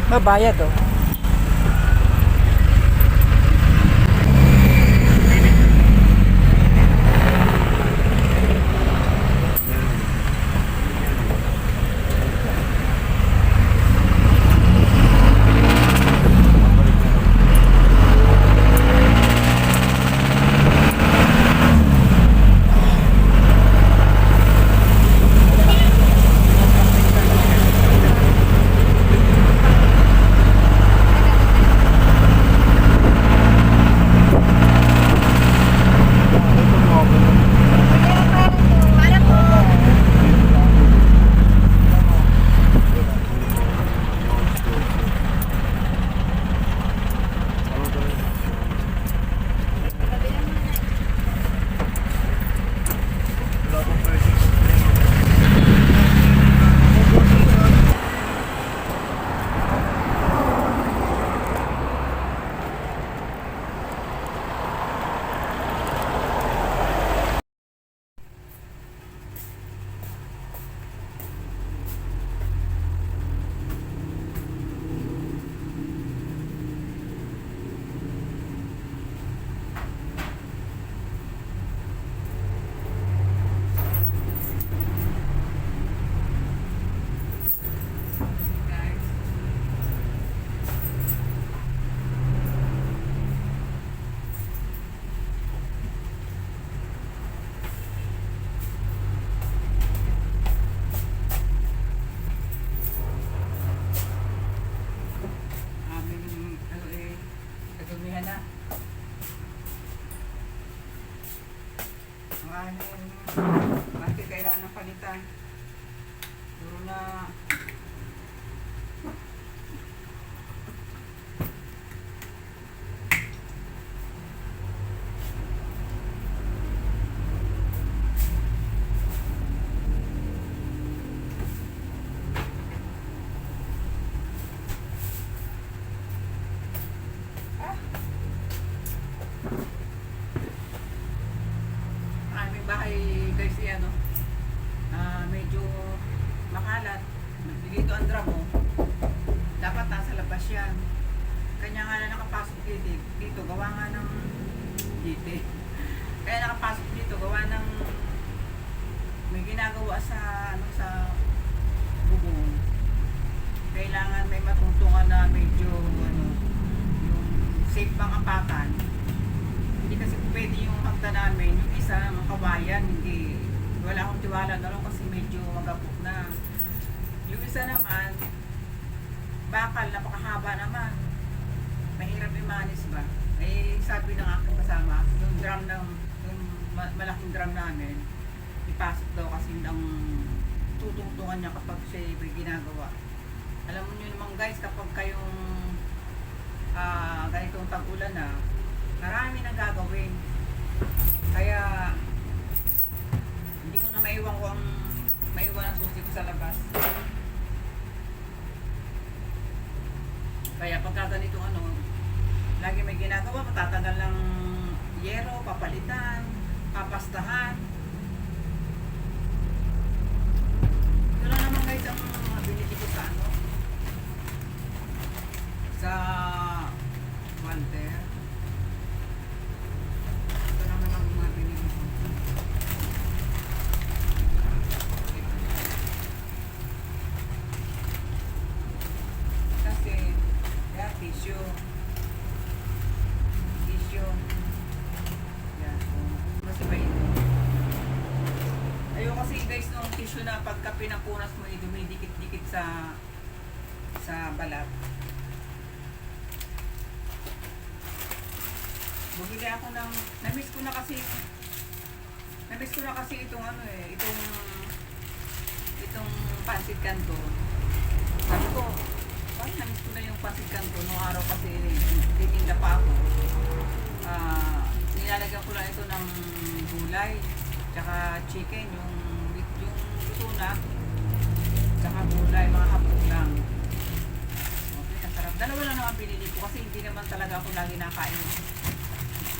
Mabayad oh. Bakit kailangan ng palitan? Duro na. Bahay guys yan medyo makalat dito ang drum dapat nasa labas yan kanya nga na nakapasok dito gawa nga ng dito kaya nakapasok dito gawa ng may ginagawa sa sa bubong kailangan may matungtungan na medyo yung safe pang apakan. Hindi kasi pwede yung hagda namin, yung isa mga kawayan, hindi, wala akong tiwala na lang kasi medyo magapok na. Yung isa naman, bakal, napakahaba naman. Mahirap imanis ba? Eh, sabi ng aking kasama, yung malaking drum namin, ipasok daw kasi ang tutungtungan niya kapag siya may ginagawa. Alam mo nyo naman guys, kapag kayong ganitong tag-ulan na, marami nang gagawin. Kaya hindi ko na maiwan ang susi ko sa labas. Kaya pagka ganito lagi may ginagawa, matatagal ng yero, papalitan, papastahan. Ito na naman guys ang binili ko sa Walter. Tissue. Yan. Mas iba ito. Ayun kasi guys nung tissue na pagka pinapunas mo dumidikit-dikit sa balat. Bumili ako ng na-miss ko na kasi itong itong pancit canton. Sabi ko, na-miss ko na yung pancit canton nung araw kasi titinda pa ako. Nilalagyan ko lang ito ng gulay, tsaka chicken, yung luto na, tsaka gulay, mga hapon lang. Okay, nasarap. Dalawa lang naman pinili ko kasi hindi naman talaga ako lagi nakain.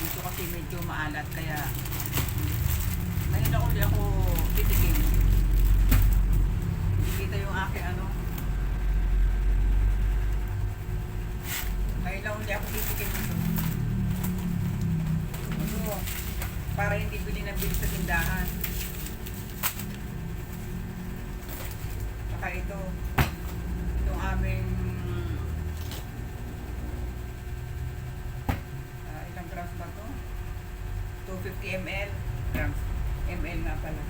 Dito kasi medyo maalat, kaya ngayon ako titikim. Hindi kita yung aking ito. Itong aming ilang grams ba to? 250 ml. Grams. ml nga pala.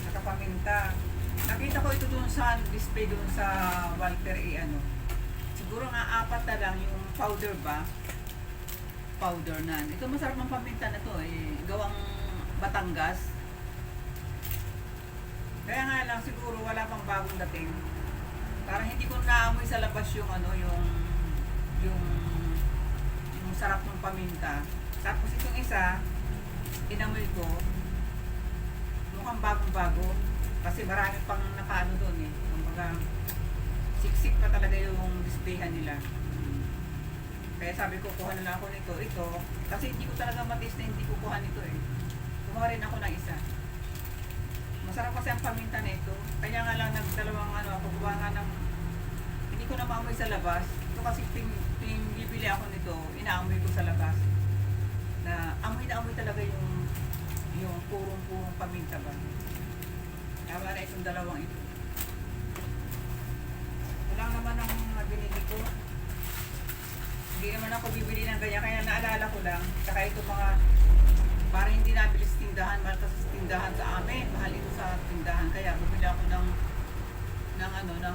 Saka paminta. Nakita ko ito dun sa display dun sa Walter E. ano. Siguro nga 4 na lang yung powder ba? Powder na. Ito masarap ng paminta na to eh. Gawang Batangas. Kaya nga lang siguro wala pang bagong dating. Parang hindi ko naamoy sa labas yung ano, yung sarap ng paminta. Tapos itong isa, inamoy ko, mukhang bagong-bago. Kasi marami pang nakaano doon eh. Kumbaga, siksik pa talaga yung displayhan nila. Kaya sabi ko, kuha na lang ako nito. Ito, kasi hindi ko talaga matis na hindi ko kuha nito eh. Kumuha rin ako ng isa. Masarap kasi ang paminta na ito. Kaya nga lang nagdalawang ano, ako gawa nga ng, hindi ko na maamoy sa labas. Ito kasi bibili ako nito, inaamoy ko sa labas. Na amoy na amoy talaga yung purong paminta ba. Tama na itong dalawang ito. Wala naman ang binili ko. Hindi naman ako bibili ng ganyan, kaya naalala ko lang. Saka ito mga, para hindi nabili sa tindahan, mahal kasi sa tindahan sa amin. Mahal ito sa tindahan, kaya bumili ako ng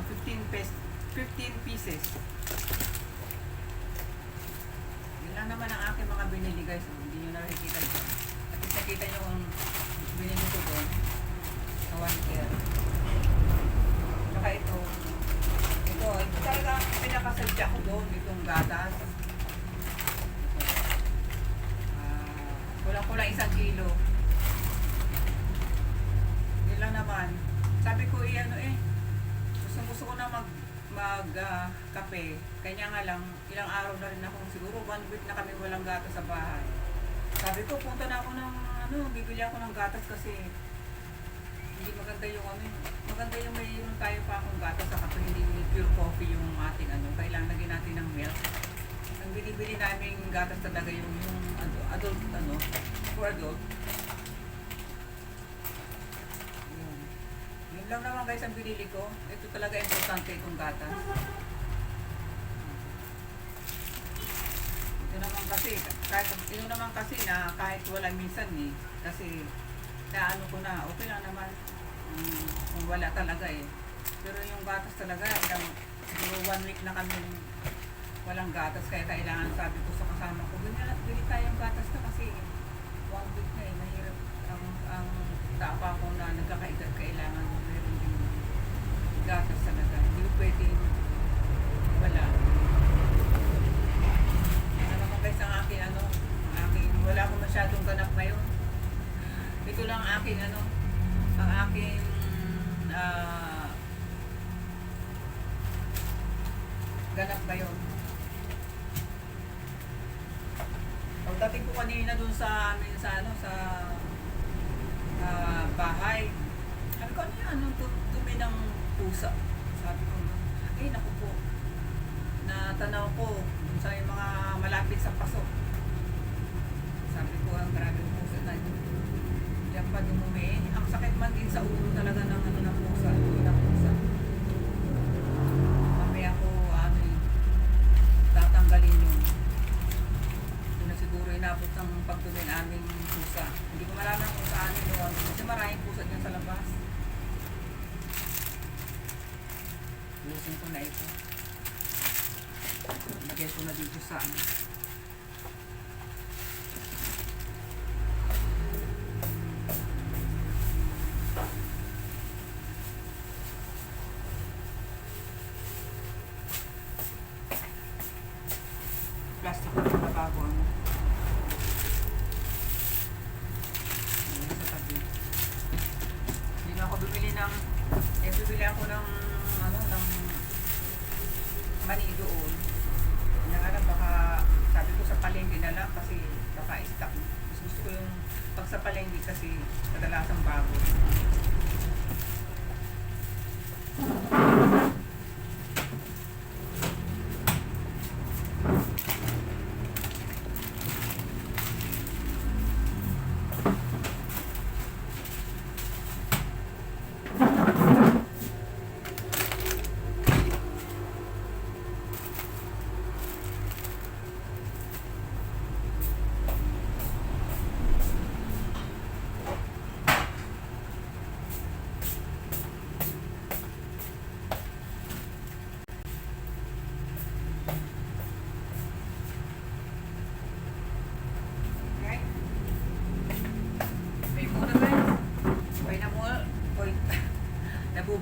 15 pieces. Yun lang naman ang aking mga binili guys. Hindi nyo nakikita dyan. At least nakita nyo ang binili ko doon. Sa 1 care. Saka ito talaga ang pinakasadya ko doon. Itong gatas. Kulang-kulang 1 kilo. Yun lang naman. Sabi ko gusto ko na kape. Kanya nga lang, ilang araw na rin ako, siguro 1 week na kami walang gatas sa bahay. Sabi ko, punta na ako ng bibili ako ng gatas kasi hindi maganda yung maganda yung mayroon tayo pa akong gatas sa kapag hindi pure coffee yung ating kailangan lagyan natin ng milk. Ang binibili namin gatas talaga yung adult for adult. Yun lang naman guys ang binili ko. Ito talaga importante itong gatas. Ito naman kasi na kahit wala minsan eh. Kasi naano ko na, okay lang naman. Kung wala talaga eh. Pero yung gatas talaga, siguro 1 week na kami walang gatas. Kaya kailangan, sabi ko sa kasama ko, bili tayong gatas na kasi 1 week na eh. Mahirap ang tapa ko na nagkakaedad. Kailangan meron din gatas talaga. Hindi pwede wala. Ano naman guys ang aking wala akong masyadong ganap ngayon. Ito lang ang aking ganap ngayon. Pagdating ko kanina dun sa amin sa bahay. Sabi ko, dumi ng pusa. Sabi ko, naku po. Natanaw ko dun sa yung mga malapit sa paso. Sabi ko, ang maraming pusa na ito. Diyan pa dumumi. Ang sakit man din sa ulo talaga ng pusa. Ng pusa. Mamaya ko, tatanggalin yun. Ito na siguro inabot ng pagdumi ng aming pusa. Hindi ko malaman kung saan yun. Kasi maraming pusa dyan sa labas. Lusin ko na ito. Lagyan ko na dito sa plastic na bago sa tabi. Hindi na ako bibili ako ng mani doon. Hindi nga lang, baka sabi ko sa palengke na lang kasi baka i-stock. Gusto ko yung pag sa palengke kasi kadalasang bago.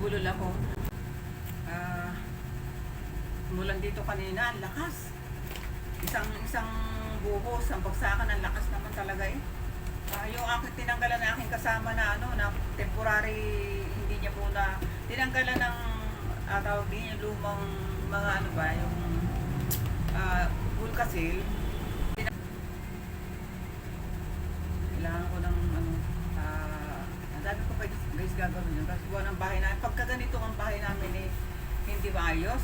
nabulol ako. Mulan dito kanina, ang lakas. Isang buhos, ang bagsakan, ang lakas naman talaga eh. Yung aking tinanggalan na aking kasama na na temporary, hindi niya po na tinanggalan ng tawag din yung lumang mga yung Vulcasil. Kailangan ko ng ang dami ko pa guys gagawin yun kasi buwan ang bahay namin. Pagka ganito ang bahay namin hindi maayos,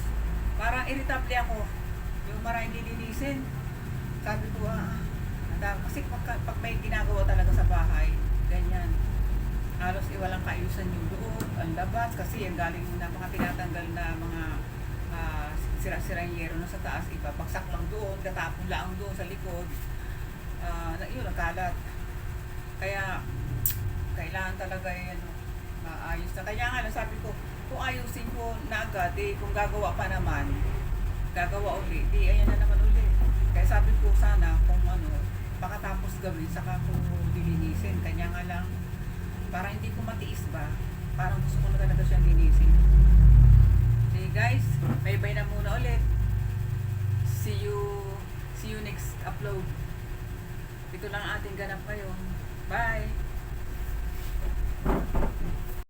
parang irritable ako yung maraming lilinisin. Sabi ko kasi pag may ginagawa talaga sa bahay ganyan, halos walang kaayusan yung loob, ang labas kasi yung galing na mga tinatanggal na mga sira-sirang yero na sa taas, ibabagsak lang doon, tatapon lang doon sa likod, yun ang kalat. Kaya kailangan talaga maayos na. Kaya nga sabi ko, kung ayusin ko na agad, kung gagawa pa naman, gagawa ulit, ayan na naman ulit. Kaya sabi ko sana kung pakatapos gawin, saka ko lilinisin. Kanya nga lang, parang hindi ko matiis ba, parang gusto ko na talaga siyang linisin. Okay guys, bye-bye na muna ulit. See you next upload. Ito lang ating ganap ngayon. Bye!